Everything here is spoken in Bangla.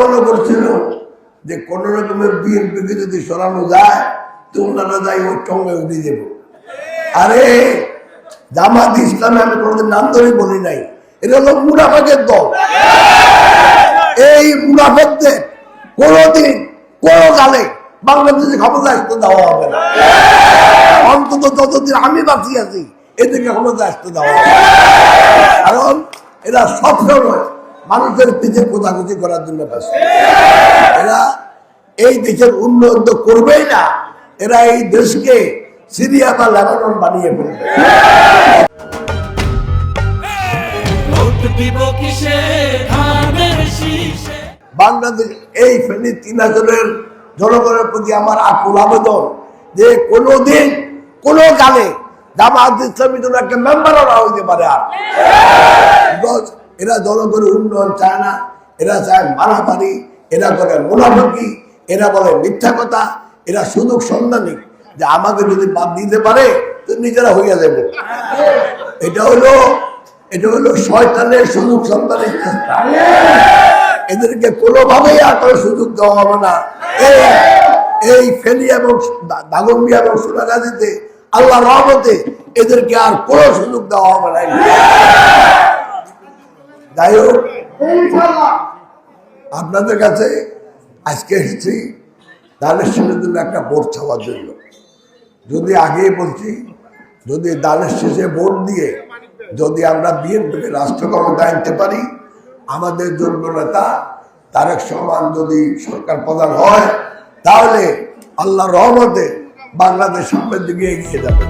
মনে করছিল যে কোন রকমের বিএনপিকে যদি সরানো যায় তো ওনারা যাই ওর সঙ্গে উঠে যাব। আরে জামাত ইসলামে আমি কোনোদিন নাম ধরে বলি নাই, এটা হলো মুনাফেকের দল। এই মুনাফেকদের কোনোদিন কোনো কালে বাংলাদেশে ক্ষমতা আসতে দেওয়া হবে না। অন্তত যতদিন আমি বাঁচিয়ে আছি এদেরকে ক্ষমতা আসতে দেওয়া হবে, কারণ এরা সবসময় মানুষের পিঠে কোথাকুচি করার জন্য ব্যস্ত। এরা এই দেশের উন্নয়ন তো করবেই না, এরা এই দেশকে সিরিয়া বা লেবানন বানিয়ে ফেলবে। বাংলাদেশ এই ফেনী 3 আসনের জনগণের প্রতি আমার আকুল আবেদন যে কোনোদিন কোনো কালে জামাত ইসলামী জন্য একটা মেম্বারও না হইতে পারে। আর এরা জনগণের উন্নয়ন চায় না, এরা চায় মারামারি, এরা করে মুনাফিকি, এরা বলে মিথ্যা কথা, এরা সুযোগ সন্ধানী যে আমাকে যদি বাদ দিতে পারে তো নিজেরা হইয়া যাবে। এটা হলো শয়তানের সুযোগ সন্ধানের চেষ্টা। এদেরকে কোনোভাবেই আর কোনো সুযোগ দেওয়া হবে না। এই ফেনী এবং দাগনভূঞা এবং সোনাগাজীতে আল্লাহ রহমতে এদেরকে আর কোনো সুযোগ দেওয়া হবে না। যাই হোক, আপনাদের কাছে আজকে এসেছি দানের শেষের জন্য একটা ভোট চাওয়ার জন্য। যদি আগেই বলছি, যদি দানের শেষে ভোট দিয়ে যদি আমরা বিএনপিকে রাষ্ট্র ক্ষমতায় আনতে পারি, আমাদের যোগ্য নেতা তারেক রহমান যদি সরকার প্রধান হয়, তাহলে আল্লাহর রহমতে বাংলাদেশ সামনের দিকে এগিয়ে যাবে।